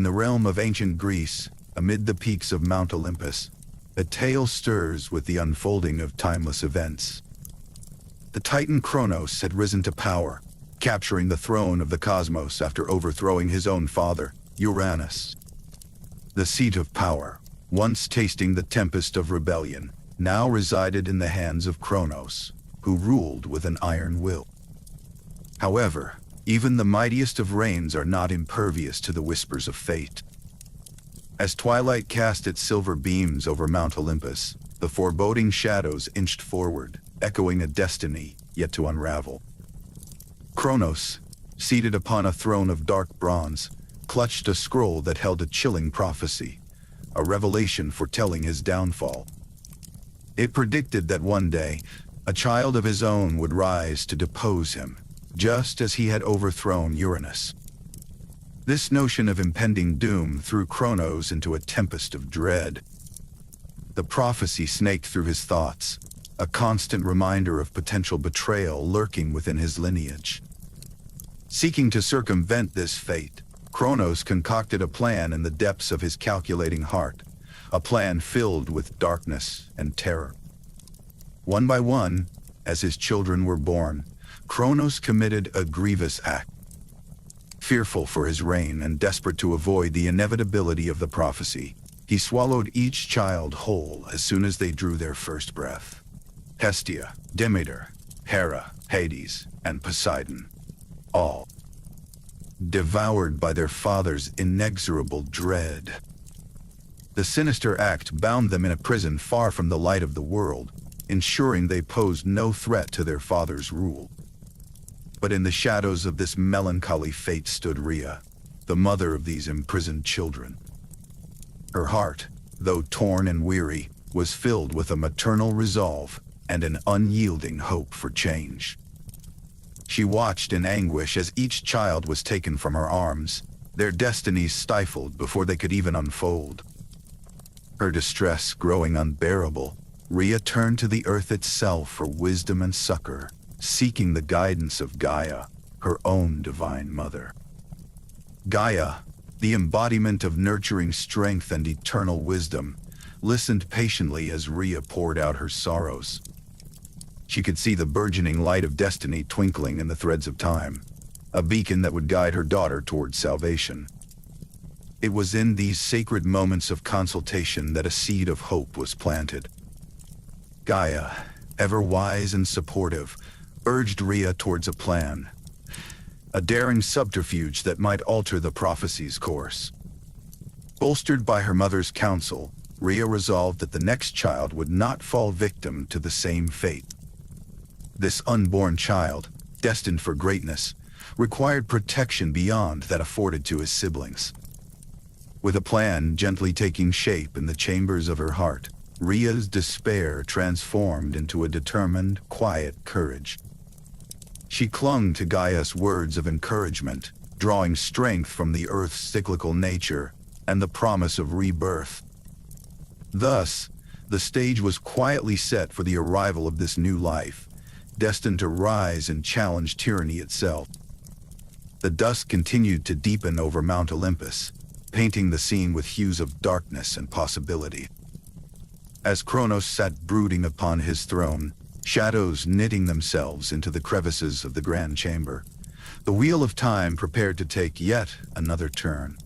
In the realm of ancient Greece, amid the peaks of Mount Olympus, a tale stirs with the unfolding of timeless events. The Titan Kronos had risen to power, capturing the throne of the cosmos after overthrowing his own father, Uranus. The seat of power, once tasting the tempest of rebellion, now resided in the hands of Kronos, who ruled with an iron will. However, even the mightiest of reigns are not impervious to the whispers of fate. As twilight cast its silver beams over Mount Olympus, the foreboding shadows inched forward, echoing a destiny yet to unravel. Kronos, seated upon a throne of dark bronze, clutched a scroll that held a chilling prophecy, a revelation foretelling his downfall. It predicted that one day, a child of his own would rise to depose him, just as he had overthrown Uranus. This notion of impending doom threw Kronos into a tempest of dread. The prophecy snaked through his thoughts, a constant reminder of potential betrayal lurking within his lineage. Seeking to circumvent this fate, Kronos concocted a plan in the depths of his calculating heart, a plan filled with darkness and terror. One by one, as his children were born, Kronos committed a grievous act. Fearful for his reign and desperate to avoid the inevitability of the prophecy, he swallowed each child whole as soon as they drew their first breath. Hestia, Demeter, Hera, Hades, and Poseidon, all devoured by their father's inexorable dread. The sinister act bound them in a prison far from the light of the world, ensuring they posed no threat to their father's rule. But in the shadows of this melancholy fate stood Rhea, the mother of these imprisoned children. Her heart, though torn and weary, was filled with a maternal resolve and an unyielding hope for change. She watched in anguish as each child was taken from her arms, their destinies stifled before they could even unfold. Her distress growing unbearable, Rhea turned to the earth itself for wisdom and succor, seeking the guidance of Gaia, her own divine mother. Gaia, the embodiment of nurturing strength and eternal wisdom, listened patiently as Rhea poured out her sorrows. She could see the burgeoning light of destiny twinkling in the threads of time, a beacon that would guide her daughter towards salvation. It was in these sacred moments of consultation that a seed of hope was planted. Gaia, ever wise and supportive, urged Rhea towards a plan, a daring subterfuge that might alter the prophecy's course. Bolstered by her mother's counsel, Rhea resolved that the next child would not fall victim to the same fate. This unborn child, destined for greatness, required protection beyond that afforded to his siblings. With a plan gently taking shape in the chambers of her heart, Rhea's despair transformed into a determined, quiet courage. She clung to Gaia's words of encouragement, drawing strength from the earth's cyclical nature and the promise of rebirth. Thus, the stage was quietly set for the arrival of this new life, destined to rise and challenge tyranny itself. The dusk continued to deepen over Mount Olympus, painting the scene with hues of darkness and possibility. As Kronos sat brooding upon his throne, shadows knitting themselves into the crevices of the grand chamber, the wheel of time prepared to take yet another turn.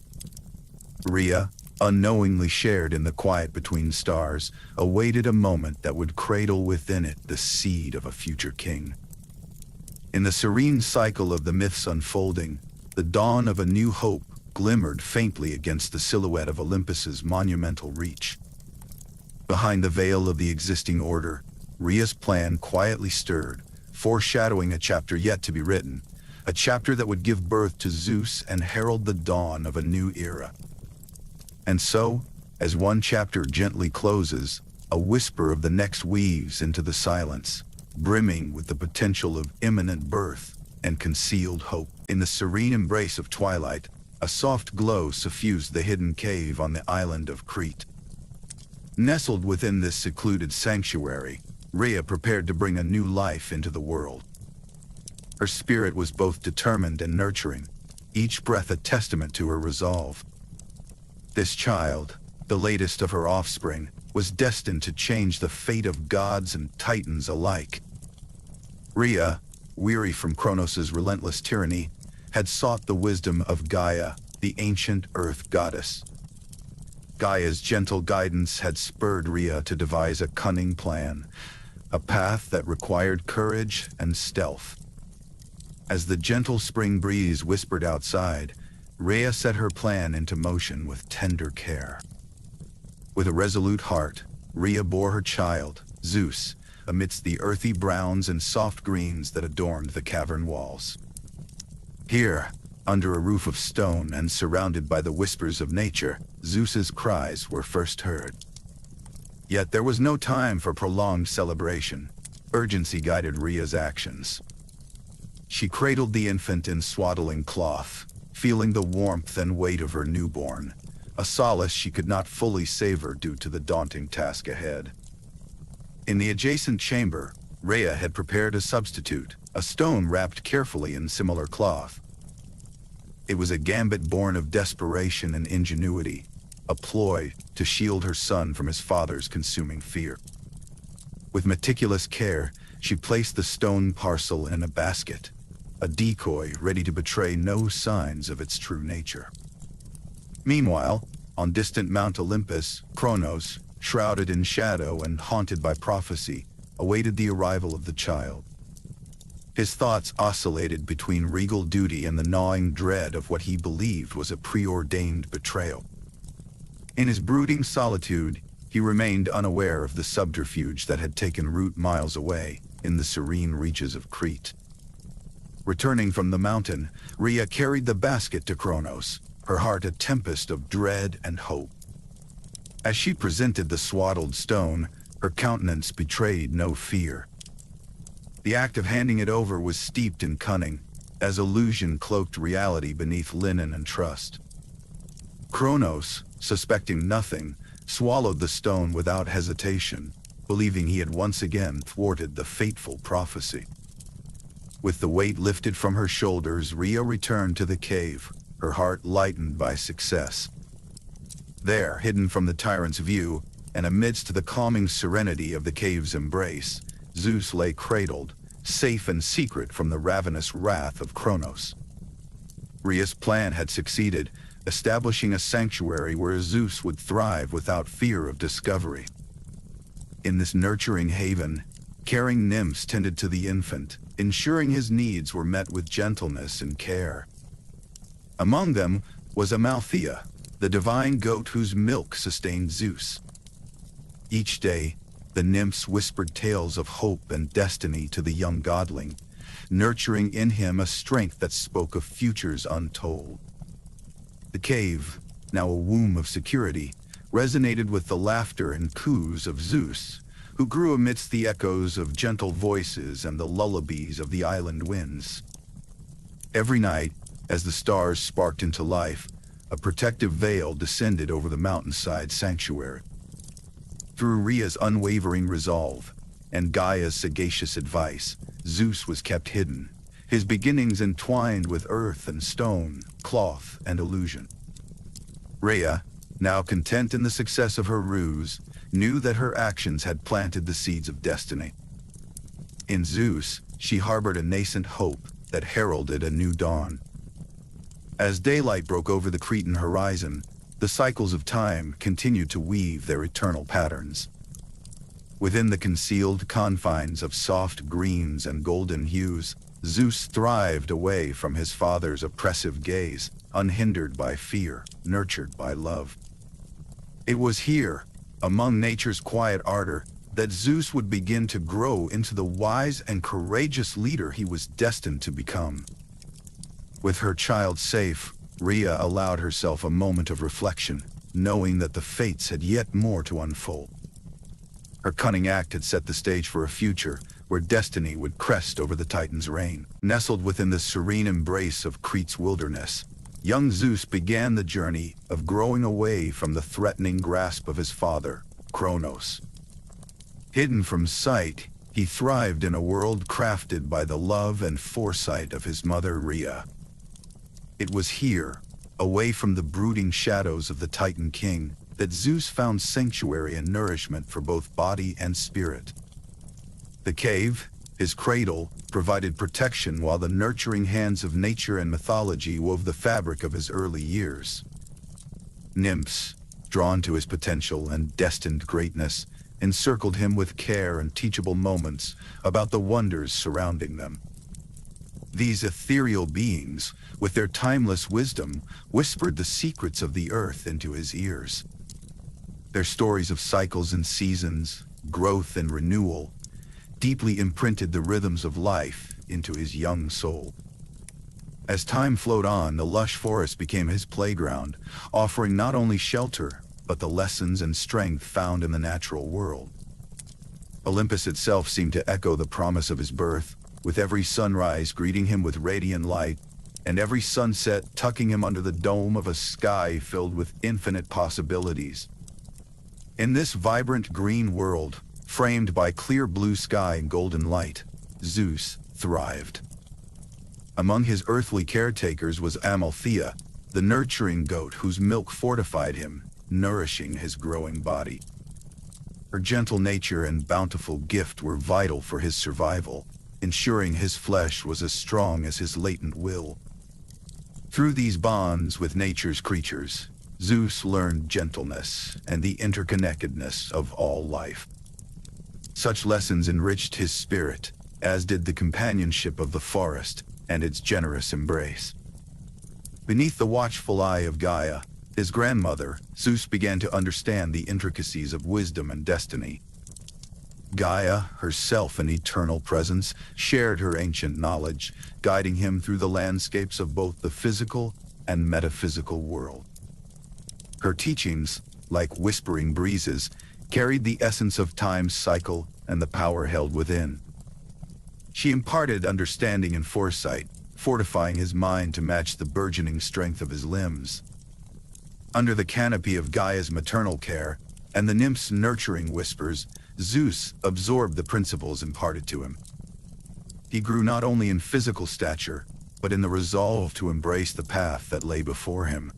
Rhea, unknowingly shared in the quiet between stars, awaited a moment that would cradle within it the seed of a future king. In the serene cycle of the myth's unfolding, the dawn of a new hope glimmered faintly against the silhouette of Olympus's monumental reach. Behind the veil of the existing order, Rhea's plan quietly stirred, foreshadowing a chapter yet to be written, a chapter that would give birth to Zeus and herald the dawn of a new era. And so, as one chapter gently closes, a whisper of the next weaves into the silence, brimming with the potential of imminent birth and concealed hope. In the serene embrace of twilight, a soft glow suffused the hidden cave on the island of Crete. Nestled within this secluded sanctuary, Rhea prepared to bring a new life into the world. Her spirit was both determined and nurturing, each breath a testament to her resolve. This child, the latest of her offspring, was destined to change the fate of gods and titans alike. Rhea, weary from Kronos' relentless tyranny, had sought the wisdom of Gaia, the ancient earth goddess. Gaia's gentle guidance had spurred Rhea to devise a cunning plan, a path that required courage and stealth. As the gentle spring breeze whispered outside, Rhea set her plan into motion with tender care. With a resolute heart, Rhea bore her child, Zeus, amidst the earthy browns and soft greens that adorned the cavern walls. Here, under a roof of stone and surrounded by the whispers of nature, Zeus's cries were first heard. Yet there was no time for prolonged celebration. Urgency guided Rhea's actions. She cradled the infant in swaddling cloth, feeling the warmth and weight of her newborn, a solace she could not fully savor due to the daunting task ahead. In the adjacent chamber, Rhea had prepared a substitute, a stone wrapped carefully in similar cloth. It was a gambit born of desperation and ingenuity, a ploy to shield her son from his father's consuming fear. With meticulous care, she placed the stone parcel in a basket, a decoy ready to betray no signs of its true nature. Meanwhile, on distant Mount Olympus, Kronos, shrouded in shadow and haunted by prophecy, awaited the arrival of the child. His thoughts oscillated between regal duty and the gnawing dread of what he believed was a preordained betrayal. In his brooding solitude, he remained unaware of the subterfuge that had taken root miles away, in the serene reaches of Crete. Returning from the mountain, Rhea carried the basket to Kronos, her heart a tempest of dread and hope. As she presented the swaddled stone, her countenance betrayed no fear. The act of handing it over was steeped in cunning, as illusion cloaked reality beneath linen and trust. Kronos, suspecting nothing, swallowed the stone without hesitation, believing he had once again thwarted the fateful prophecy. With the weight lifted from her shoulders, Rhea returned to the cave, her heart lightened by success. There, hidden from the tyrant's view, and amidst the calming serenity of the cave's embrace, Zeus lay cradled, safe and secret from the ravenous wrath of Kronos. Rhea's plan had succeeded, establishing a sanctuary where Zeus would thrive without fear of discovery. In this nurturing haven, caring nymphs tended to the infant, ensuring his needs were met with gentleness and care. Among them was Amalthea, the divine goat whose milk sustained Zeus. Each day, the nymphs whispered tales of hope and destiny to the young godling, nurturing in him a strength that spoke of futures untold. The cave, now a womb of security, resonated with the laughter and coos of Zeus, who grew amidst the echoes of gentle voices and the lullabies of the island winds. Every night, as the stars sparked into life, a protective veil descended over the mountainside sanctuary. Through Rhea's unwavering resolve and Gaia's sagacious advice, Zeus was kept hidden, his beginnings entwined with earth and stone, cloth and illusion. Rhea, now content in the success of her ruse, knew that her actions had planted the seeds of destiny. In Zeus, she harbored a nascent hope that heralded a new dawn. As daylight broke over the Cretan horizon, the cycles of time continued to weave their eternal patterns. Within the concealed confines of soft greens and golden hues, Zeus thrived away from his father's oppressive gaze, unhindered by fear, nurtured by love. It was here, among nature's quiet ardor, that Zeus would begin to grow into the wise and courageous leader he was destined to become. With her child safe, Rhea allowed herself a moment of reflection, knowing that the fates had yet more to unfold. Her cunning act had set the stage for a future where destiny would crest over the Titan's reign. Nestled within the serene embrace of Crete's wilderness, young Zeus began the journey of growing away from the threatening grasp of his father, Kronos. Hidden from sight, he thrived in a world crafted by the love and foresight of his mother Rhea. It was here, away from the brooding shadows of the Titan King, that Zeus found sanctuary and nourishment for both body and spirit. The cave, his cradle, provided protection while the nurturing hands of nature and mythology wove the fabric of his early years. Nymphs, drawn to his potential and destined greatness, encircled him with care and teachable moments about the wonders surrounding them. These ethereal beings, with their timeless wisdom, whispered the secrets of the earth into his ears. Their stories of cycles and seasons, growth and renewal, deeply imprinted the rhythms of life into his young soul. As time flowed on, the lush forest became his playground, offering not only shelter, but the lessons and strength found in the natural world. Olympus itself seemed to echo the promise of his birth, with every sunrise greeting him with radiant light, and every sunset tucking him under the dome of a sky filled with infinite possibilities. In this vibrant green world, framed by clear blue sky and golden light, Zeus thrived. Among his earthly caretakers was Amalthea, the nurturing goat whose milk fortified him, nourishing his growing body. Her gentle nature and bountiful gift were vital for his survival, ensuring his flesh was as strong as his latent will. Through these bonds with nature's creatures, Zeus learned gentleness and the interconnectedness of all life. Such lessons enriched his spirit, as did the companionship of the forest and its generous embrace. Beneath the watchful eye of Gaia, his grandmother, Zeus began to understand the intricacies of wisdom and destiny. Gaia, herself an eternal presence, shared her ancient knowledge, guiding him through the landscapes of both the physical and metaphysical world. Her teachings, like whispering breezes, carried the essence of time's cycle and the power held within. She imparted understanding and foresight, fortifying his mind to match the burgeoning strength of his limbs. Under the canopy of Gaia's maternal care and the nymphs' nurturing whispers, Zeus absorbed the principles imparted to him. He grew not only in physical stature, but in the resolve to embrace the path that lay before him.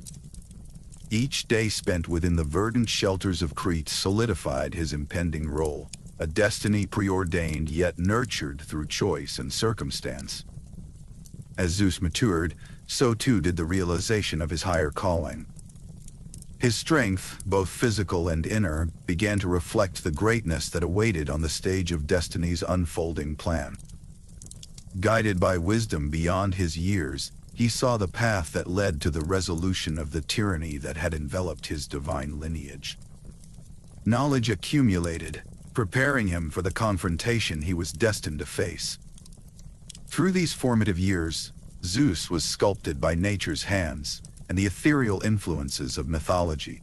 Each day spent within the verdant shelters of Crete solidified his impending role, a destiny preordained yet nurtured through choice and circumstance. As Zeus matured, so too did the realization of his higher calling. His strength, both physical and inner, began to reflect the greatness that awaited on the stage of destiny's unfolding plan. Guided by wisdom beyond his years, he saw the path that led to the resolution of the tyranny that had enveloped his divine lineage. Knowledge accumulated, preparing him for the confrontation he was destined to face. Through these formative years, Zeus was sculpted by nature's hands and the ethereal influences of mythology.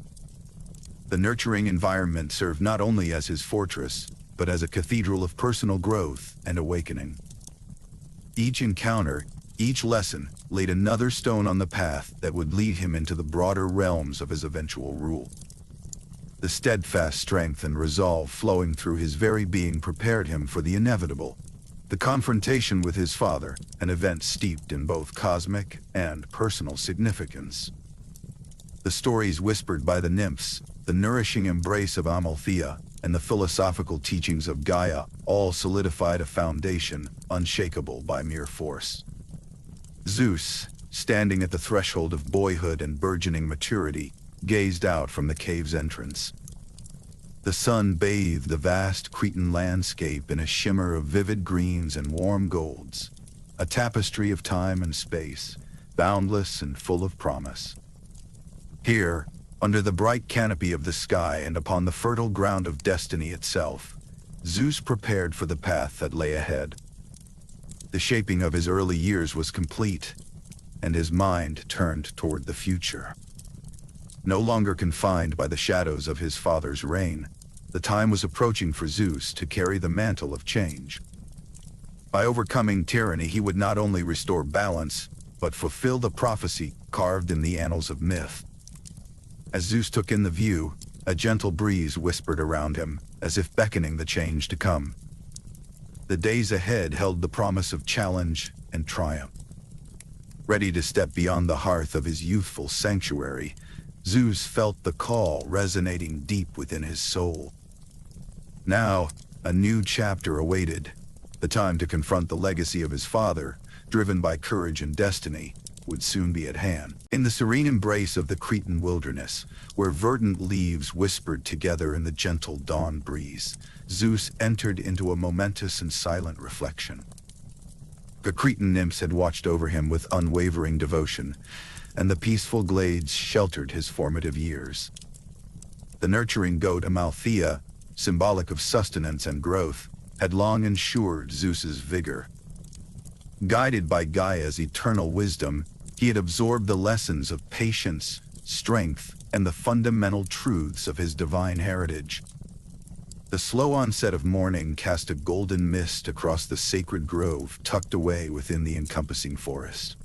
The nurturing environment served not only as his fortress, but as a cathedral of personal growth and awakening. Each encounter, each lesson, laid another stone on the path that would lead him into the broader realms of his eventual rule. The steadfast strength and resolve flowing through his very being prepared him for the inevitable, the confrontation with his father, an event steeped in both cosmic and personal significance. The stories whispered by the nymphs, the nourishing embrace of Amalthea, and the philosophical teachings of Gaia all solidified a foundation unshakable by mere force. Zeus, standing at the threshold of boyhood and burgeoning maturity, gazed out from the cave's entrance. The sun bathed the vast Cretan landscape in a shimmer of vivid greens and warm golds, a tapestry of time and space, boundless and full of promise. Here, under the bright canopy of the sky and upon the fertile ground of destiny itself, Zeus prepared for the path that lay ahead. The shaping of his early years was complete, and his mind turned toward the future. No longer confined by the shadows of his father's reign, the time was approaching for Zeus to carry the mantle of change. By overcoming tyranny, he would not only restore balance, but fulfill the prophecy carved in the annals of myth. As Zeus took in the view, a gentle breeze whispered around him, as if beckoning the change to come. The days ahead held the promise of challenge and triumph. Ready to step beyond the hearth of his youthful sanctuary, Zeus felt the call resonating deep within his soul. Now, a new chapter awaited. The time to confront the legacy of his father, driven by courage and destiny, would soon be at hand. In the serene embrace of the Cretan wilderness, where verdant leaves whispered together in the gentle dawn breeze, Zeus entered into a momentous and silent reflection. The Cretan nymphs had watched over him with unwavering devotion, and the peaceful glades sheltered his formative years. The nurturing goat Amalthea, symbolic of sustenance and growth, had long ensured Zeus's vigor. Guided by Gaia's eternal wisdom, he had absorbed the lessons of patience, strength, and the fundamental truths of his divine heritage. The slow onset of morning cast a golden mist across the sacred grove tucked away within the encompassing forest.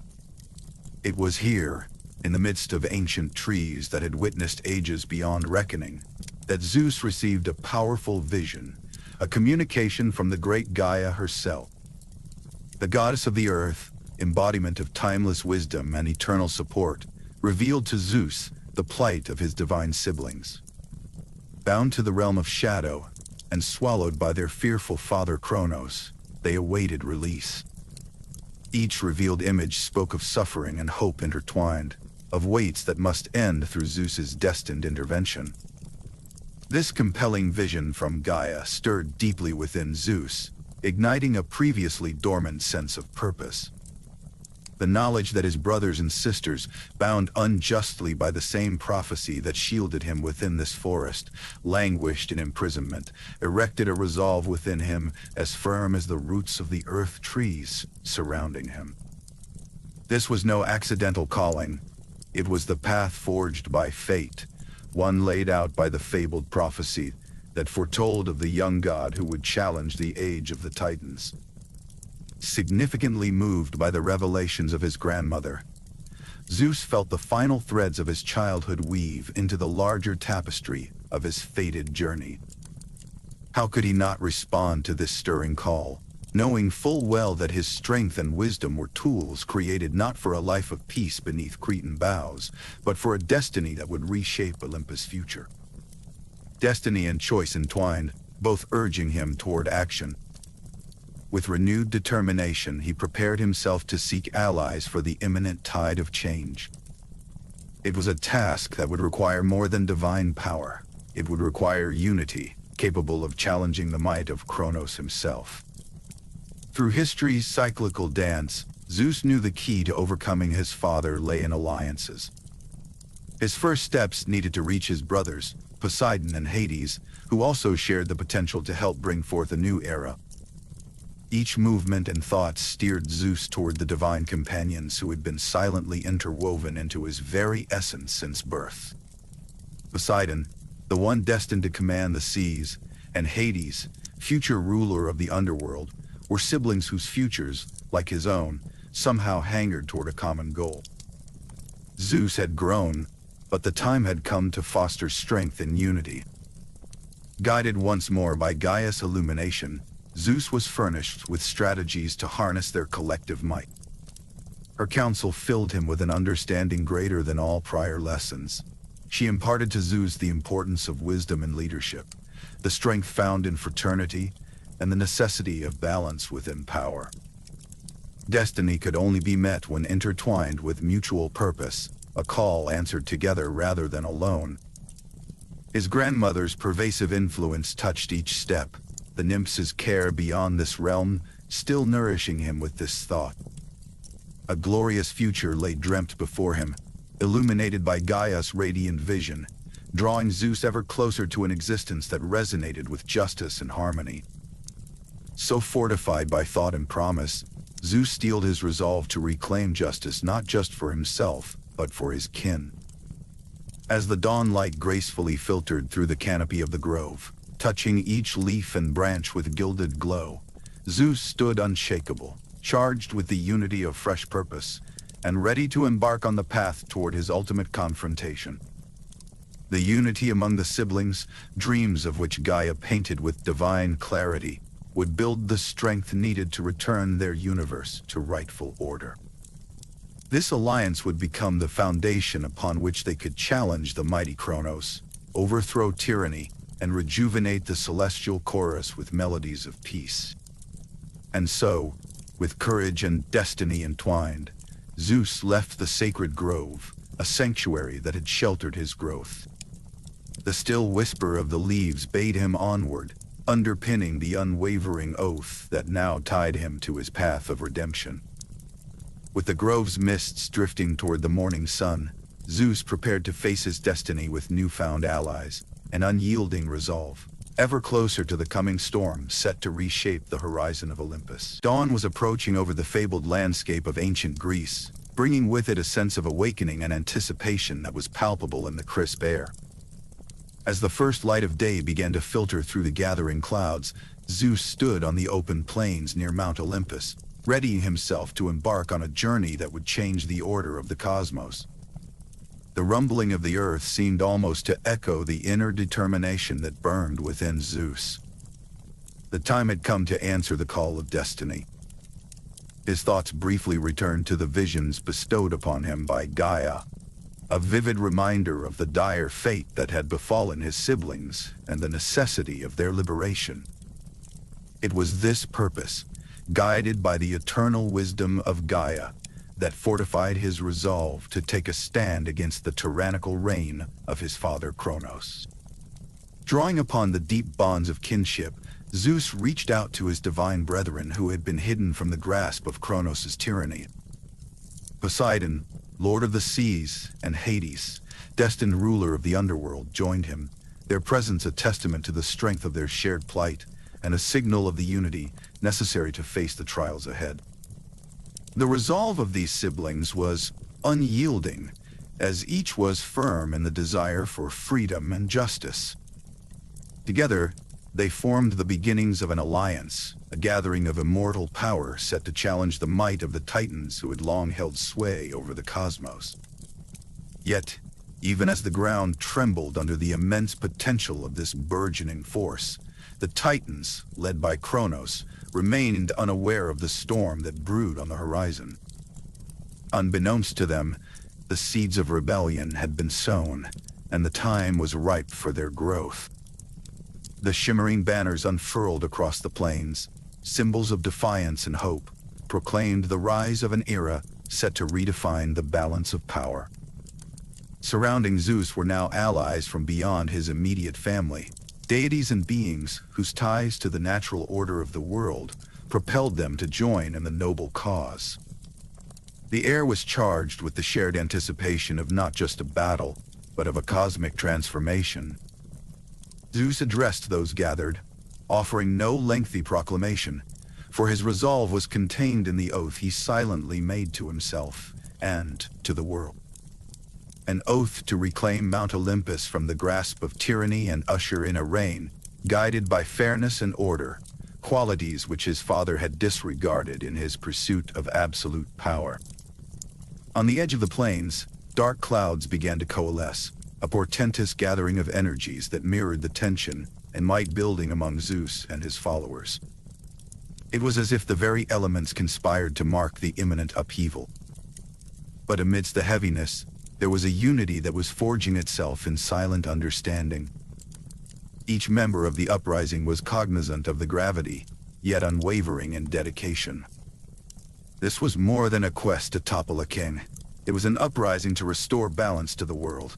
It was here, in the midst of ancient trees that had witnessed ages beyond reckoning, that Zeus received a powerful vision, a communication from the great Gaia herself. The goddess of the earth, embodiment of timeless wisdom and eternal support, revealed to Zeus the plight of his divine siblings. Bound to the realm of shadow, and swallowed by their fearful father Kronos, they awaited release. Each revealed image spoke of suffering and hope intertwined, of waits that must end through Zeus's destined intervention. This compelling vision from Gaia stirred deeply within Zeus, igniting a previously dormant sense of purpose. The knowledge that his brothers and sisters, bound unjustly by the same prophecy that shielded him within this forest, languished in imprisonment, erected a resolve within him as firm as the roots of the earth trees surrounding him. This was no accidental calling. It was the path forged by fate, one laid out by the fabled prophecy that foretold of the young god who would challenge the age of the Titans. Significantly moved by the revelations of his grandmother, Zeus felt the final threads of his childhood weave into the larger tapestry of his fated journey. How could he not respond to this stirring call, knowing full well that his strength and wisdom were tools created not for a life of peace beneath Cretan boughs, but for a destiny that would reshape Olympus' future? Destiny and choice entwined, both urging him toward action. With renewed determination, he prepared himself to seek allies for the imminent tide of change. It was a task that would require more than divine power. It would require unity, capable of challenging the might of Kronos himself. Through history's cyclical dance, Zeus knew the key to overcoming his father lay in alliances. His first steps needed to reach his brothers, Poseidon and Hades, who also shared the potential to help bring forth a new era. Each movement and thought steered Zeus toward the divine companions who had been silently interwoven into his very essence since birth. Poseidon, the one destined to command the seas, and Hades, future ruler of the underworld, were siblings whose futures, like his own, somehow hangered toward a common goal. Zeus had grown, but the time had come to foster strength and unity. Guided once more by Gaia's illumination, Zeus was furnished with strategies to harness their collective might. Her counsel filled him with an understanding greater than all prior lessons. She imparted to Zeus the importance of wisdom and leadership, the strength found in fraternity, and the necessity of balance within power. Destiny could only be met when intertwined with mutual purpose, a call answered together rather than alone. His grandmother's pervasive influence touched each step, the nymphs' care beyond this realm still nourishing him with this thought. A glorious future lay dreamt before him, illuminated by Gaia's radiant vision, drawing Zeus ever closer to an existence that resonated with justice and harmony. So fortified by thought and promise, Zeus steeled his resolve to reclaim justice not just for himself, but for his kin. As the dawn light gracefully filtered through the canopy of the grove, touching each leaf and branch with gilded glow, Zeus stood unshakable, charged with the unity of fresh purpose, and ready to embark on the path toward his ultimate confrontation. The unity among the siblings, dreams of which Gaia painted with divine clarity, would build the strength needed to return their universe to rightful order. This alliance would become the foundation upon which they could challenge the mighty Kronos, overthrow tyranny, and rejuvenate the celestial chorus with melodies of peace. And so, with courage and destiny entwined, Zeus left the sacred grove, a sanctuary that had sheltered his growth. The still whisper of the leaves bade him onward, underpinning the unwavering oath that now tied him to his path of redemption. With the grove's mists drifting toward the morning sun, Zeus prepared to face his destiny with newfound allies, an unyielding resolve, ever closer to the coming storm set to reshape the horizon of Olympus. Dawn was approaching over the fabled landscape of ancient Greece, bringing with it a sense of awakening and anticipation that was palpable in the crisp air. As the first light of day began to filter through the gathering clouds, Zeus stood on the open plains near Mount Olympus, readying himself to embark on a journey that would change the order of the cosmos. The rumbling of the earth seemed almost to echo the inner determination that burned within Zeus. The time had come to answer the call of destiny. His thoughts briefly returned to the visions bestowed upon him by Gaia, a vivid reminder of the dire fate that had befallen his siblings and the necessity of their liberation. It was this purpose, guided by the eternal wisdom of Gaia, that fortified his resolve to take a stand against the tyrannical reign of his father Kronos. Drawing upon the deep bonds of kinship, Zeus reached out to his divine brethren who had been hidden from the grasp of Kronos' tyranny. Poseidon, lord of the seas, and Hades, destined ruler of the underworld, joined him, their presence a testament to the strength of their shared plight and a signal of the unity necessary to face the trials ahead. The resolve of these siblings was unyielding, as each was firm in the desire for freedom and justice. Together, they formed the beginnings of an alliance, a gathering of immortal power set to challenge the might of the Titans who had long held sway over the cosmos. Yet, even as the ground trembled under the immense potential of this burgeoning force, the Titans, led by Kronos, remained unaware of the storm that brewed on the horizon. Unbeknownst to them, the seeds of rebellion had been sown, and the time was ripe for their growth. The shimmering banners unfurled across the plains, symbols of defiance and hope, proclaimed the rise of an era set to redefine the balance of power. Surrounding Zeus were now allies from beyond his immediate family, deities and beings whose ties to the natural order of the world propelled them to join in the noble cause. The air was charged with the shared anticipation of not just a battle, but of a cosmic transformation. Zeus addressed those gathered, offering no lengthy proclamation, for his resolve was contained in the oath he silently made to himself and to the world. An oath to reclaim Mount Olympus from the grasp of tyranny and usher in a reign, guided by fairness and order, qualities which his father had disregarded in his pursuit of absolute power. On the edge of the plains, dark clouds began to coalesce, a portentous gathering of energies that mirrored the tension and might building among Zeus and his followers. It was as if the very elements conspired to mark the imminent upheaval. But amidst the heaviness, there was a unity that was forging itself in silent understanding. Each member of the uprising was cognizant of the gravity, yet unwavering in dedication. This was more than a quest to topple a king. It was an uprising to restore balance to the world.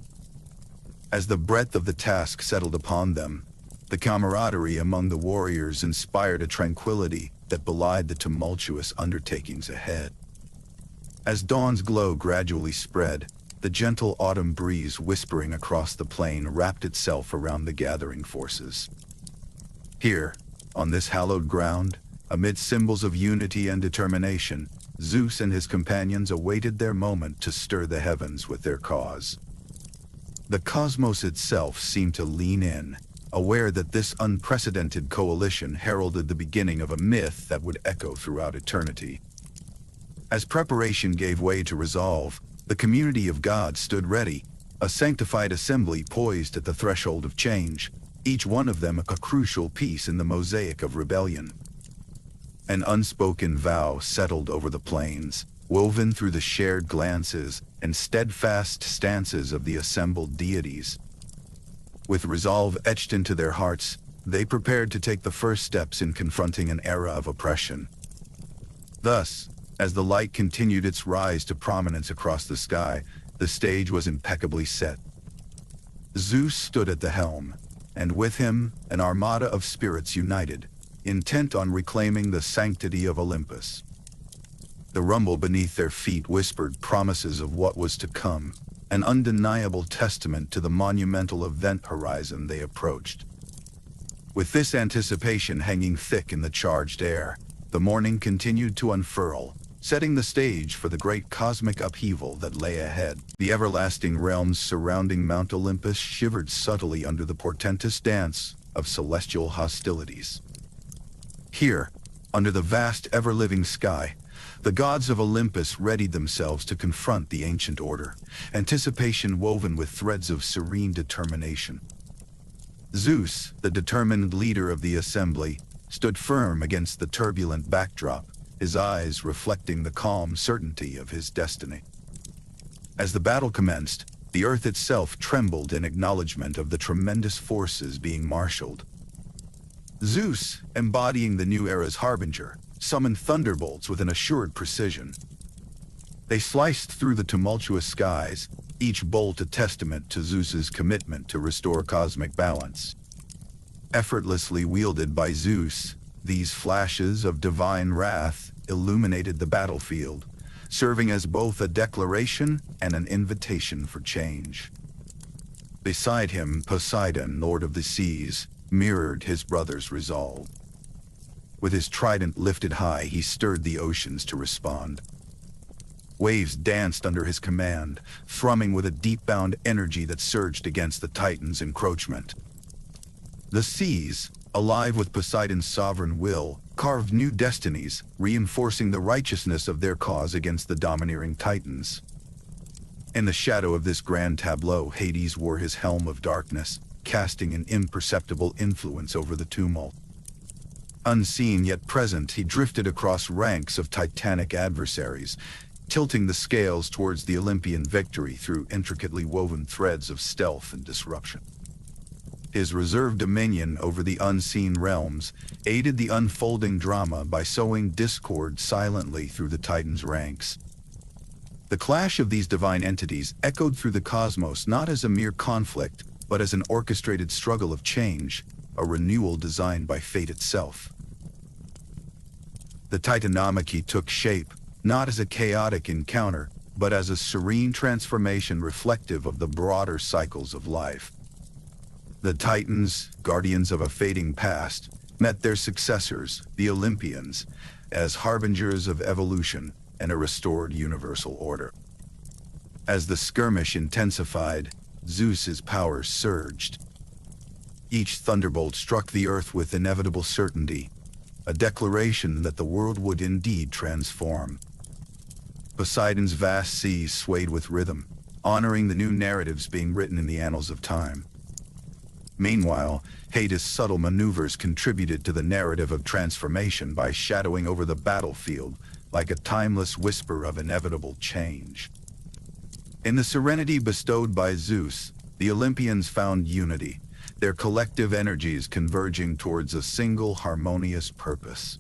As the breadth of the task settled upon them, the camaraderie among the warriors inspired a tranquility that belied the tumultuous undertakings ahead. As dawn's glow gradually spread, the gentle autumn breeze whispering across the plain wrapped itself around the gathering forces. Here, on this hallowed ground, amid symbols of unity and determination, Zeus and his companions awaited their moment to stir the heavens with their cause. The cosmos itself seemed to lean in, aware that this unprecedented coalition heralded the beginning of a myth that would echo throughout eternity. As preparation gave way to resolve, the community of gods stood ready, a sanctified assembly poised at the threshold of change, each one of them a crucial piece in the mosaic of rebellion. An unspoken vow settled over the plains, woven through the shared glances and steadfast stances of the assembled deities. With resolve etched into their hearts, they prepared to take the first steps in confronting an era of oppression. Thus, as the light continued its rise to prominence across the sky, the stage was impeccably set. Zeus stood at the helm, and with him, an armada of spirits united, intent on reclaiming the sanctity of Olympus. The rumble beneath their feet whispered promises of what was to come, an undeniable testament to the monumental event horizon they approached. With this anticipation hanging thick in the charged air, the morning continued to unfurl, setting the stage for the great cosmic upheaval that lay ahead. The everlasting realms surrounding Mount Olympus shivered subtly under the portentous dance of celestial hostilities. Here, under the vast ever-living sky, the gods of Olympus readied themselves to confront the ancient order, anticipation woven with threads of serene determination. Zeus, the determined leader of the assembly, stood firm against the turbulent backdrop, his eyes reflecting the calm certainty of his destiny. As the battle commenced, the earth itself trembled in acknowledgement of the tremendous forces being marshaled. Zeus, embodying the new era's harbinger, summoned thunderbolts with an assured precision. They sliced through the tumultuous skies, each bolt a testament to Zeus's commitment to restore cosmic balance. Effortlessly wielded by Zeus, these flashes of divine wrath illuminated the battlefield, serving as both a declaration and an invitation for change. Beside him, Poseidon, lord of the seas, mirrored his brother's resolve. With his trident lifted high, he stirred the oceans to respond. Waves danced under his command, thrumming with a deep-bound energy that surged against the Titan's encroachment. The seas, alive with Poseidon's sovereign will, carved new destinies, reinforcing the righteousness of their cause against the domineering Titans. In the shadow of this grand tableau, Hades wore his helm of darkness, casting an imperceptible influence over the tumult. Unseen yet present, he drifted across ranks of titanic adversaries, tilting the scales towards the Olympian victory through intricately woven threads of stealth and disruption. His reserved dominion over the unseen realms aided the unfolding drama by sowing discord silently through the Titans' ranks. The clash of these divine entities echoed through the cosmos not as a mere conflict, but as an orchestrated struggle of change, a renewal designed by fate itself. The Titanomachy took shape, not as a chaotic encounter, but as a serene transformation reflective of the broader cycles of life. The Titans, guardians of a fading past, met their successors, the Olympians, as harbingers of evolution and a restored universal order. As the skirmish intensified, Zeus's powers surged. Each thunderbolt struck the earth with inevitable certainty, a declaration that the world would indeed transform. Poseidon's vast seas swayed with rhythm, honoring the new narratives being written in the annals of time. Meanwhile, Hades' subtle maneuvers contributed to the narrative of transformation by shadowing over the battlefield like a timeless whisper of inevitable change. In the serenity bestowed by Zeus, the Olympians found unity, their collective energies converging towards a single harmonious purpose.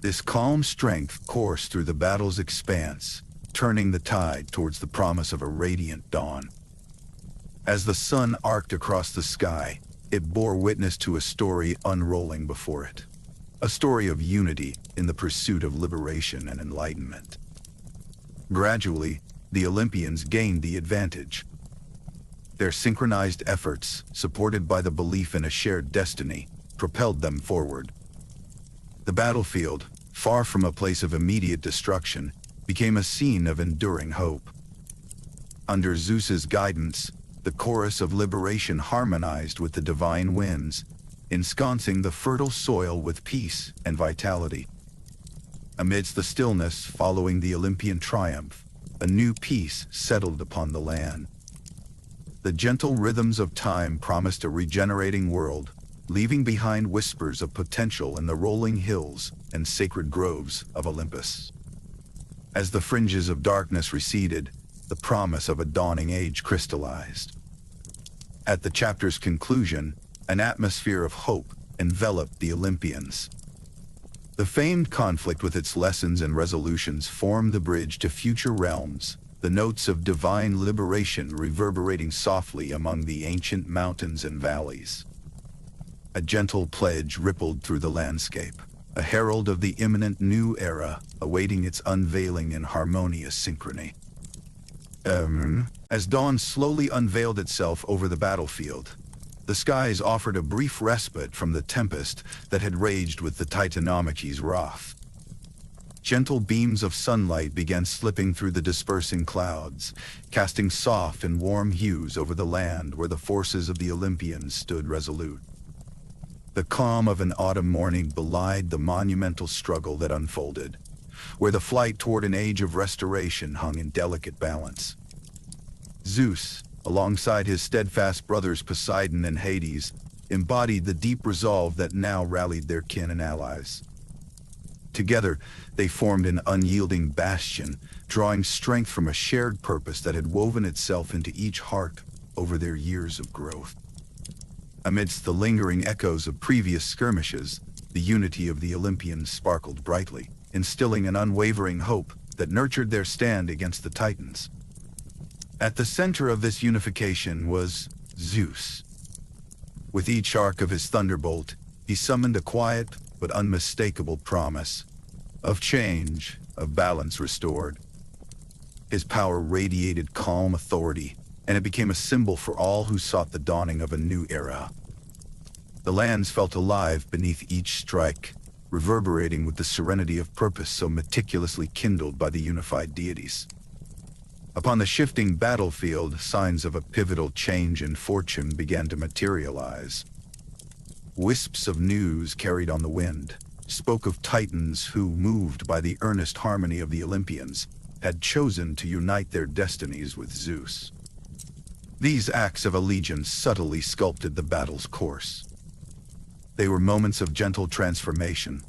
This calm strength coursed through the battle's expanse, turning the tide towards the promise of a radiant dawn. As the sun arced across the sky, it bore witness to a story unrolling before it. A story of unity in the pursuit of liberation and enlightenment. Gradually, the Olympians gained the advantage. Their synchronized efforts, supported by the belief in a shared destiny, propelled them forward. The battlefield, far from a place of immediate destruction, became a scene of enduring hope. Under Zeus's guidance, the chorus of liberation harmonized with the divine winds, ensconcing the fertile soil with peace and vitality. Amidst the stillness following the Olympian triumph, a new peace settled upon the land. The gentle rhythms of time promised a regenerating world, leaving behind whispers of potential in the rolling hills and sacred groves of Olympus. As the fringes of darkness receded, the promise of a dawning age crystallized. At the chapter's conclusion, an atmosphere of hope enveloped the Olympians. The famed conflict with its lessons and resolutions formed the bridge to future realms, the notes of divine liberation reverberating softly among the ancient mountains and valleys. A gentle pledge rippled through the landscape, a herald of the imminent new era awaiting its unveiling in harmonious synchrony. As dawn slowly unveiled itself over the battlefield, the skies offered a brief respite from the tempest that had raged with the Titanomachy's wrath. Gentle beams of sunlight began slipping through the dispersing clouds, casting soft and warm hues over the land where the forces of the Olympians stood resolute. The calm of an autumn morning belied the monumental struggle that unfolded, where the flight toward an age of restoration hung in delicate balance. Zeus, alongside his steadfast brothers Poseidon and Hades, embodied the deep resolve that now rallied their kin and allies. Together, they formed an unyielding bastion, drawing strength from a shared purpose that had woven itself into each heart over their years of growth. Amidst the lingering echoes of previous skirmishes, the unity of the Olympians sparkled brightly, instilling an unwavering hope that nurtured their stand against the Titans. At the center of this unification was Zeus. With each arc of his thunderbolt, he summoned a quiet but unmistakable promise of change, of balance restored. His power radiated calm authority, and it became a symbol for all who sought the dawning of a new era. The lands felt alive beneath each strike, reverberating with the serenity of purpose so meticulously kindled by the unified deities. Upon the shifting battlefield, signs of a pivotal change in fortune began to materialize. Wisps of news carried on the wind spoke of titans who, moved by the earnest harmony of the Olympians, had chosen to unite their destinies with Zeus. These acts of allegiance subtly sculpted the battle's course. They were moments of gentle transformation,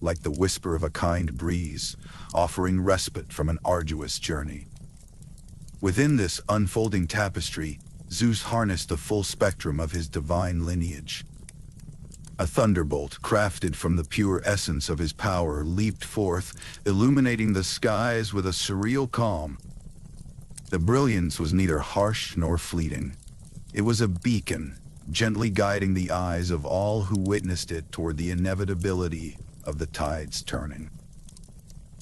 like the whisper of a kind breeze, offering respite from an arduous journey. Within this unfolding tapestry, Zeus harnessed the full spectrum of his divine lineage. A thunderbolt, crafted from the pure essence of his power, leaped forth, illuminating the skies with a surreal calm. The brilliance was neither harsh nor fleeting. It was a beacon, gently guiding the eyes of all who witnessed it toward the inevitability of the tides turning.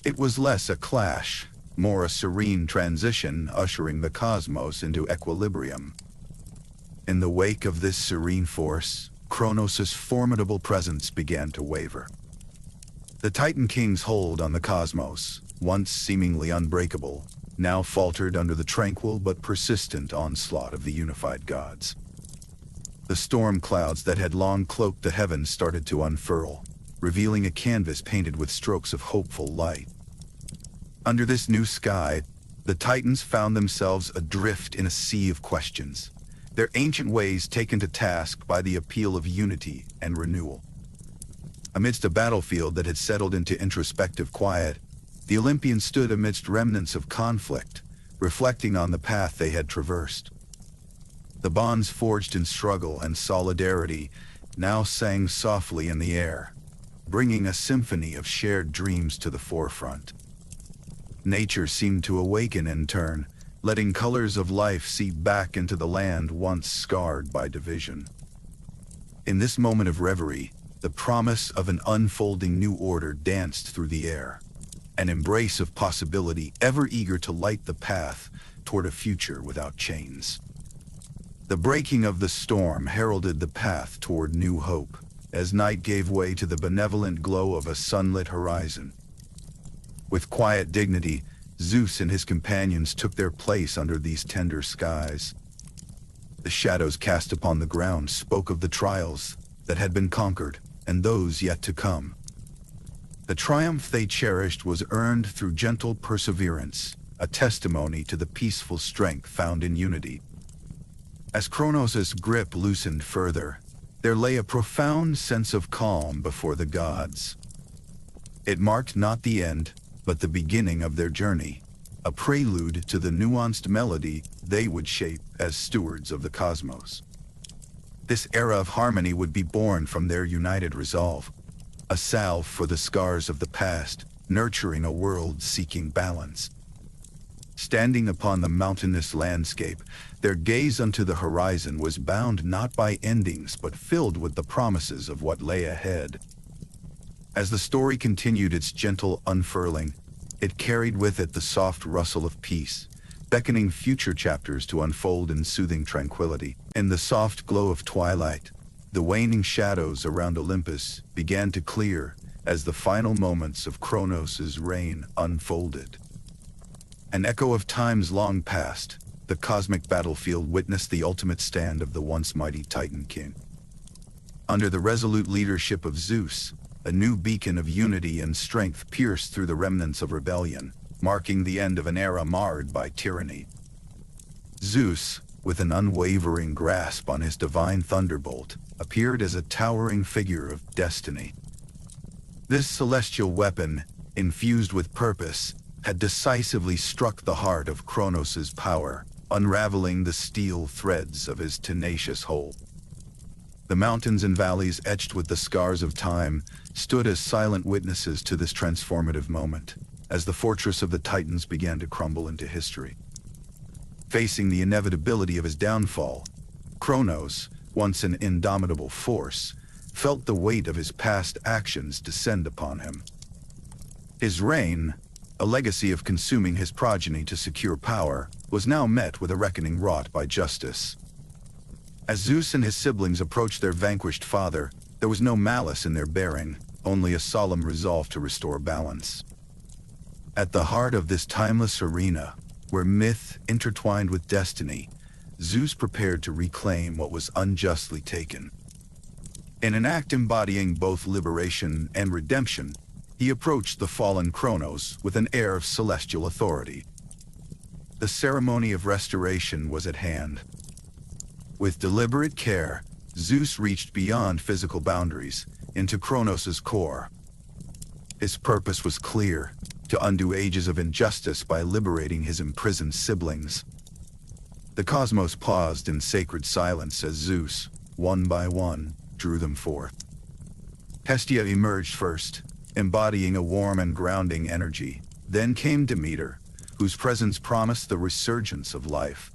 It was less a clash, more a serene transition ushering the cosmos into equilibrium. In the wake of this serene force, Kronos' formidable presence began to waver. The Titan King's hold on the cosmos, once seemingly unbreakable, now faltered under the tranquil but persistent onslaught of the unified gods. The storm clouds that had long cloaked the heavens started to unfurl, revealing a canvas painted with strokes of hopeful light. Under this new sky, the Titans found themselves adrift in a sea of questions, their ancient ways taken to task by the appeal of unity and renewal. Amidst a battlefield that had settled into introspective quiet, the Olympians stood amidst remnants of conflict, reflecting on the path they had traversed. The bonds forged in struggle and solidarity now sang softly in the air, bringing a symphony of shared dreams to the forefront. Nature seemed to awaken in turn, letting colors of life seep back into the land once scarred by division. In this moment of reverie, the promise of an unfolding new order danced through the air, an embrace of possibility ever eager to light the path toward a future without chains. The breaking of the storm heralded the path toward new hope, as night gave way to the benevolent glow of a sunlit horizon. With quiet dignity, Zeus and his companions took their place under these tender skies. The shadows cast upon the ground spoke of the trials that had been conquered and those yet to come. The triumph they cherished was earned through gentle perseverance, a testimony to the peaceful strength found in unity. As Kronos' grip loosened further, there lay a profound sense of calm before the gods. It marked not the end, but the beginning of their journey, a prelude to the nuanced melody they would shape as stewards of the cosmos. This era of harmony would be born from their united resolve, a salve for the scars of the past, nurturing a world seeking balance. Standing upon the mountainous landscape, their gaze unto the horizon was bound not by endings but filled with the promises of what lay ahead. As the story continued its gentle unfurling, it carried with it the soft rustle of peace, beckoning future chapters to unfold in soothing tranquility. In the soft glow of twilight, the waning shadows around Olympus began to clear as the final moments of Kronos' reign unfolded. An echo of times long past, the cosmic battlefield witnessed the ultimate stand of the once mighty Titan King. Under the resolute leadership of Zeus, a new beacon of unity and strength pierced through the remnants of rebellion, marking the end of an era marred by tyranny. Zeus, with an unwavering grasp on his divine thunderbolt, appeared as a towering figure of destiny. This celestial weapon, infused with purpose, had decisively struck the heart of Kronos' power, unraveling the steel threads of his tenacious hold. The mountains and valleys etched with the scars of time stood as silent witnesses to this transformative moment, as the fortress of the Titans began to crumble into history. Facing the inevitability of his downfall, Kronos, once an indomitable force, felt the weight of his past actions descend upon him. His reign, a legacy of consuming his progeny to secure power, was now met with a reckoning wrought by justice. As Zeus and his siblings approached their vanquished father, there was no malice in their bearing, only a solemn resolve to restore balance. At the heart of this timeless arena, where myth intertwined with destiny, Zeus prepared to reclaim what was unjustly taken. In an act embodying both liberation and redemption, he approached the fallen Kronos with an air of celestial authority. The ceremony of restoration was at hand. With deliberate care, Zeus reached beyond physical boundaries, into Kronos' core. His purpose was clear: to undo ages of injustice by liberating his imprisoned siblings. The cosmos paused in sacred silence as Zeus, one by one, drew them forth. Hestia emerged first, embodying a warm and grounding energy. Then came Demeter, whose presence promised the resurgence of life.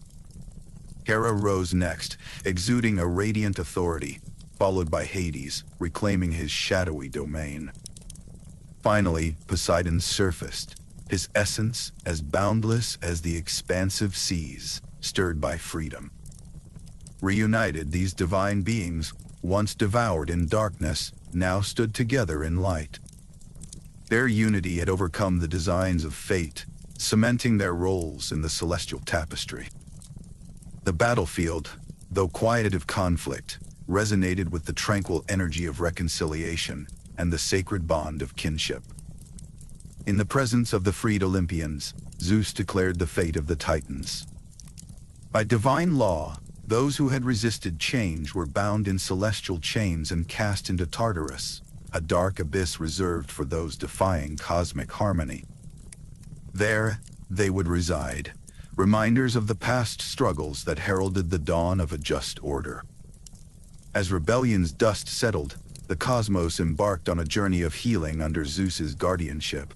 Hera rose next, exuding a radiant authority, followed by Hades, reclaiming his shadowy domain. Finally, Poseidon surfaced, his essence as boundless as the expansive seas, stirred by freedom. Reunited, these divine beings, once devoured in darkness, now stood together in light. Their unity had overcome the designs of fate, cementing their roles in the celestial tapestry. The battlefield, though quiet of conflict, resonated with the tranquil energy of reconciliation and the sacred bond of kinship. In the presence of the freed Olympians, Zeus declared the fate of the Titans. By divine law, those who had resisted change were bound in celestial chains and cast into Tartarus, a dark abyss reserved for those defying cosmic harmony. There, they would reside, reminders of the past struggles that heralded the dawn of a just order. As rebellion's dust settled, the cosmos embarked on a journey of healing under Zeus's guardianship.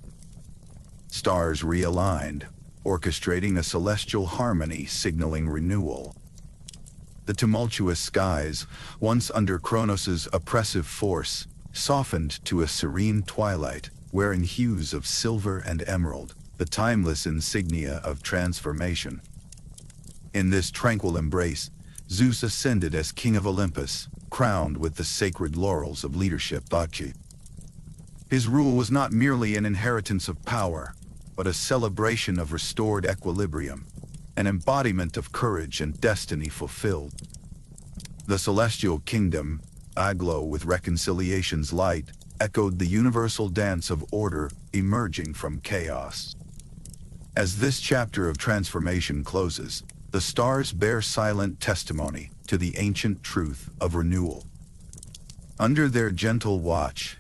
Stars realigned, orchestrating a celestial harmony signaling renewal. The tumultuous skies, once under Kronos' oppressive force, softened to a serene twilight, wearing hues of silver and emerald, the timeless insignia of transformation. In this tranquil embrace, Zeus ascended as king of Olympus, crowned with the sacred laurels of leadership. His rule was not merely an inheritance of power, but a celebration of restored equilibrium, an embodiment of courage and destiny fulfilled. The celestial kingdom, aglow with reconciliation's light, echoed the universal dance of order emerging from chaos. As this chapter of transformation closes, the stars bear silent testimony to the ancient truth of renewal. Under their gentle watch,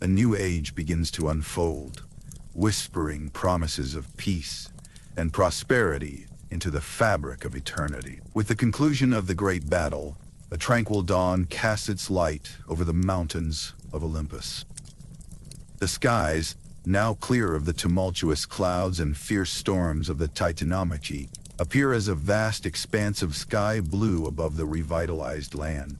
a new age begins to unfold, whispering promises of peace and prosperity into the fabric of eternity. With the conclusion of the great battle, a tranquil dawn casts its light over the mountains of Olympus. The skies, now clear of the tumultuous clouds and fierce storms of the Titanomachy, appear as a vast expanse of sky blue above the revitalized land.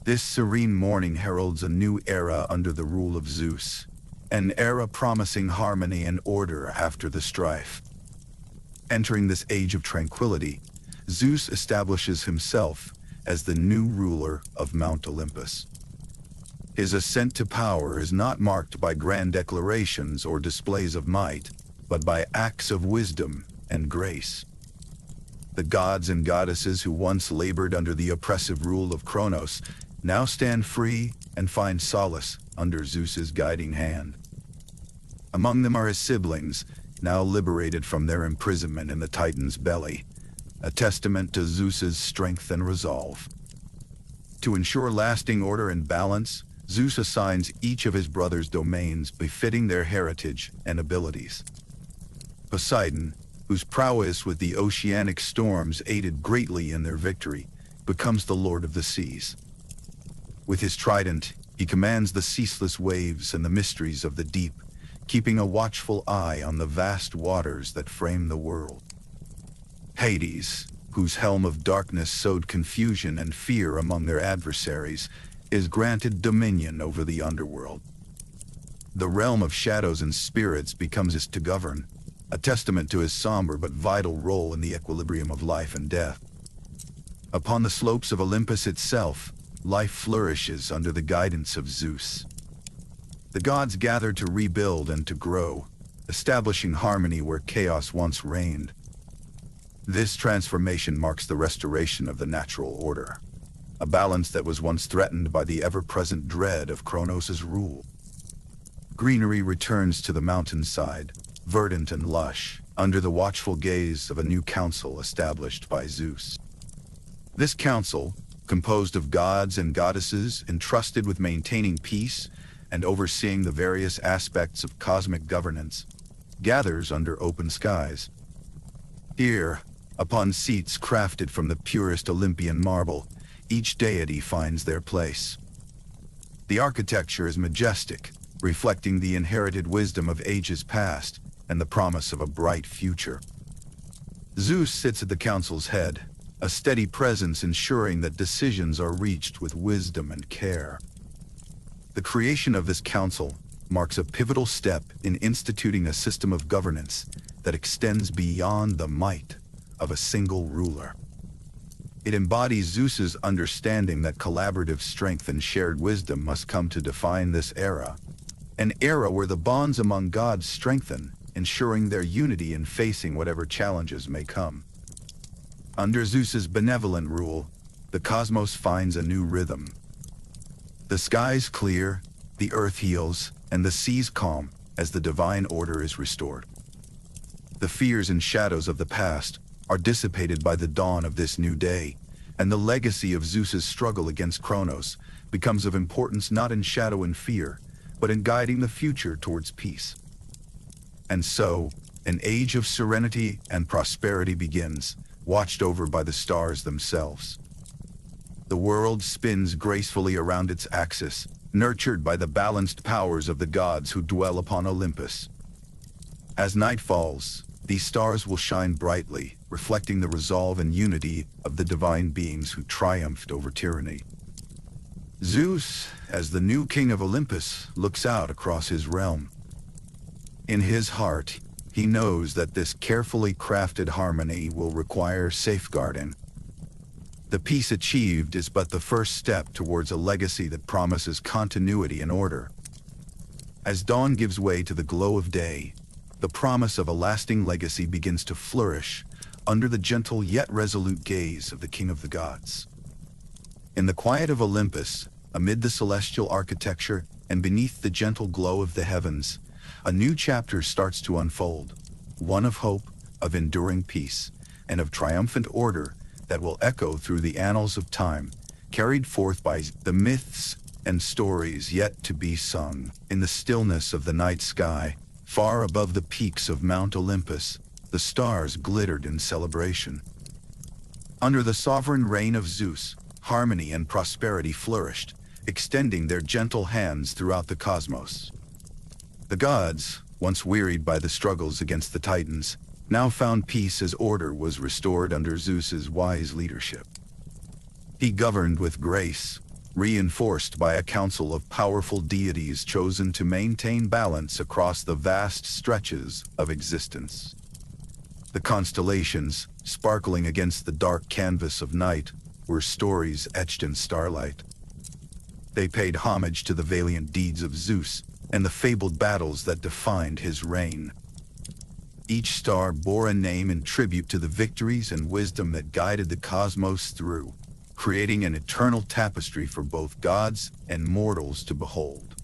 This serene morning heralds a new era under the rule of Zeus, an era promising harmony and order after the strife. Entering this age of tranquility, Zeus establishes himself as the new ruler of Mount Olympus. His ascent to power is not marked by grand declarations or displays of might, but by acts of wisdom and grace. The gods and goddesses who once labored under the oppressive rule of Kronos now stand free and find solace under Zeus's guiding hand. Among them are his siblings, now liberated from their imprisonment in the Titan's belly, a testament to Zeus's strength and resolve. To ensure lasting order and balance, Zeus assigns each of his brothers domains befitting their heritage and abilities. Poseidon, whose prowess with the oceanic storms aided greatly in their victory, becomes the lord of the seas. With his trident, he commands the ceaseless waves and the mysteries of the deep, keeping a watchful eye on the vast waters that frame the world. Hades, whose helm of darkness sowed confusion and fear among their adversaries, is granted dominion over the underworld. The realm of shadows and spirits becomes his to govern, a testament to his somber but vital role in the equilibrium of life and death. Upon the slopes of Olympus itself, life flourishes under the guidance of Zeus. The gods gather to rebuild and to grow, establishing harmony where chaos once reigned. This transformation marks the restoration of the natural order, a balance that was once threatened by the ever-present dread of Kronos' rule. Greenery returns to the mountainside, verdant and lush, under the watchful gaze of a new council established by Zeus. This council, composed of gods and goddesses entrusted with maintaining peace and overseeing the various aspects of cosmic governance, gathers under open skies. Here, upon seats crafted from the purest Olympian marble, each deity finds their place. The architecture is majestic, reflecting the inherited wisdom of ages past and the promise of a bright future. Zeus sits at the council's head, a steady presence ensuring that decisions are reached with wisdom and care. The creation of this council marks a pivotal step in instituting a system of governance that extends beyond the might of a single ruler. It embodies Zeus's understanding that collaborative strength and shared wisdom must come to define this era, an era where the bonds among gods strengthen, ensuring their unity in facing whatever challenges may come. Under Zeus's benevolent rule, the cosmos finds a new rhythm. The skies clear, the earth heals, and the seas calm as the divine order is restored. The fears and shadows of the past are dissipated by the dawn of this new day, and the legacy of Zeus's struggle against Kronos becomes of importance not in shadow and fear, but in guiding the future towards peace. And so, an age of serenity and prosperity begins, watched over by the stars themselves. The world spins gracefully around its axis, nurtured by the balanced powers of the gods who dwell upon Olympus. As night falls, these stars will shine brightly, reflecting the resolve and unity of the divine beings who triumphed over tyranny. Zeus, as the new king of Olympus, looks out across his realm. In his heart, he knows that this carefully crafted harmony will require safeguarding. The peace achieved is but the first step towards a legacy that promises continuity and order. As dawn gives way to the glow of day, the promise of a lasting legacy begins to flourish under the gentle yet resolute gaze of the King of the Gods. In the quiet of Olympus, amid the celestial architecture and beneath the gentle glow of the heavens, a new chapter starts to unfold, one of hope, of enduring peace, and of triumphant order that will echo through the annals of time, carried forth by the myths and stories yet to be sung. In the stillness of the night sky, Far above the peaks of Mount Olympus, the stars glittered in celebration. Under the sovereign reign of Zeus, harmony and prosperity flourished, extending their gentle hands throughout the cosmos. The gods, once wearied by the struggles against the Titans, now found peace as order was restored under Zeus's wise leadership. He governed with grace, reinforced by a council of powerful deities chosen to maintain balance across the vast stretches of existence. The constellations, sparkling against the dark canvas of night, were stories etched in starlight. They paid homage to the valiant deeds of Zeus and the fabled battles that defined his reign. Each star bore a name in tribute to the victories and wisdom that guided the cosmos through, creating an eternal tapestry for both gods and mortals to behold.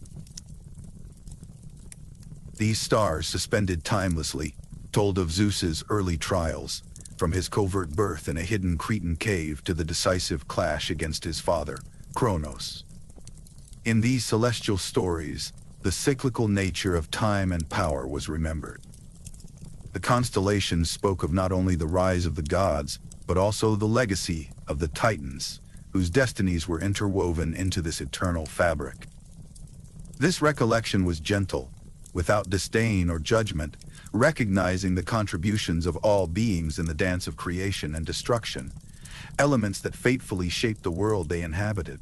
These stars, suspended timelessly, told of Zeus's early trials, from his covert birth in a hidden Cretan cave to the decisive clash against his father, Kronos. In these celestial stories, the cyclical nature of time and power was remembered. The constellations spoke of not only the rise of the gods, but also the legacy of the Titans, whose destinies were interwoven into this eternal fabric. This recollection was gentle, without disdain or judgment, recognizing the contributions of all beings in the dance of creation and destruction, elements that fatefully shaped the world they inhabited.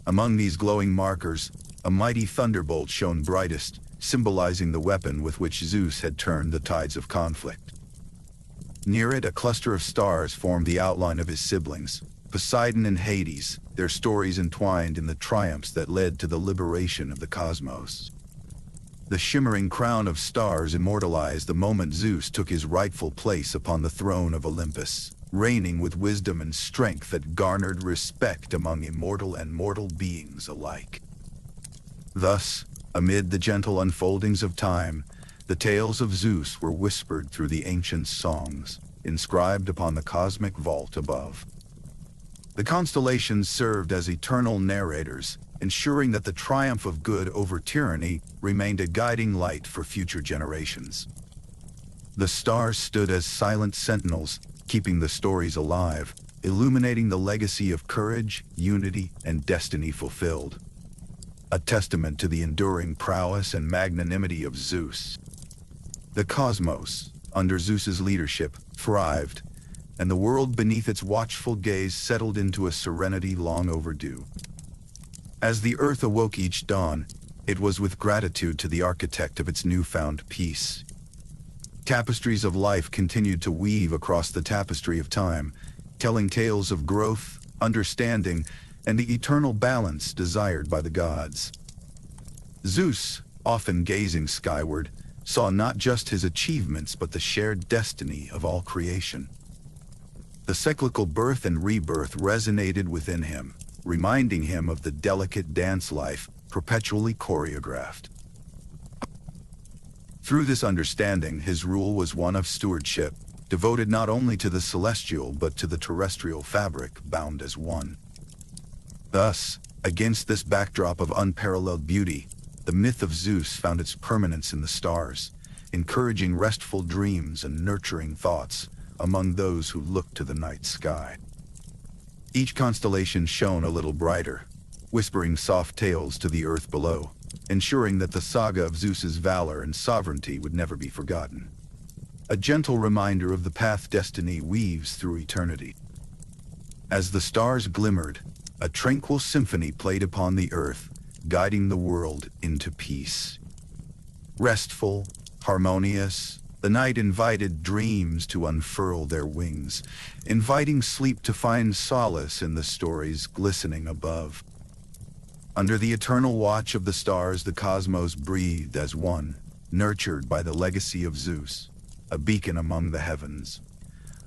Among these glowing markers, a mighty thunderbolt shone brightest, symbolizing the weapon with which Zeus had turned the tides of conflict. Near it, a cluster of stars formed the outline of his siblings, Poseidon and Hades, their stories entwined in the triumphs that led to the liberation of the cosmos. The shimmering crown of stars immortalized the moment Zeus took his rightful place upon the throne of Olympus, reigning with wisdom and strength that garnered respect among immortal and mortal beings alike. Thus, amid the gentle unfoldings of time, the tales of Zeus were whispered through the ancient songs, inscribed upon the cosmic vault above. The constellations served as eternal narrators, ensuring that the triumph of good over tyranny remained a guiding light for future generations. The stars stood as silent sentinels, keeping the stories alive, illuminating the legacy of courage, unity, and destiny fulfilled. A testament to the enduring prowess and magnanimity of Zeus. The cosmos, under Zeus's leadership, thrived, and the world beneath its watchful gaze settled into a serenity long overdue. As the earth awoke each dawn, it was with gratitude to the architect of its newfound peace. Tapestries of life continued to weave across the tapestry of time, telling tales of growth, understanding, and the eternal balance desired by the gods. Zeus, often gazing skyward, saw not just his achievements but the shared destiny of all creation. The cyclical birth and rebirth resonated within him, reminding him of the delicate dance life perpetually choreographed. Through this understanding, his rule was one of stewardship, devoted not only to the celestial but to the terrestrial fabric bound as one. Thus, against this backdrop of unparalleled beauty, the myth of Zeus found its permanence in the stars, encouraging restful dreams and nurturing thoughts among those who looked to the night sky. Each constellation shone a little brighter, whispering soft tales to the earth below, ensuring that the saga of Zeus's valor and sovereignty would never be forgotten. A gentle reminder of the path destiny weaves through eternity. As the stars glimmered, a tranquil symphony played upon the earth, guiding the world into peace. Restful, harmonious, the night invited dreams to unfurl their wings, inviting sleep to find solace in the stories glistening above. Under the eternal watch of the stars, the cosmos breathed as one, nurtured by the legacy of Zeus, a beacon among the heavens,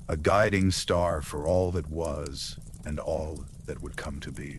a guiding star for all that was and all that would come to be.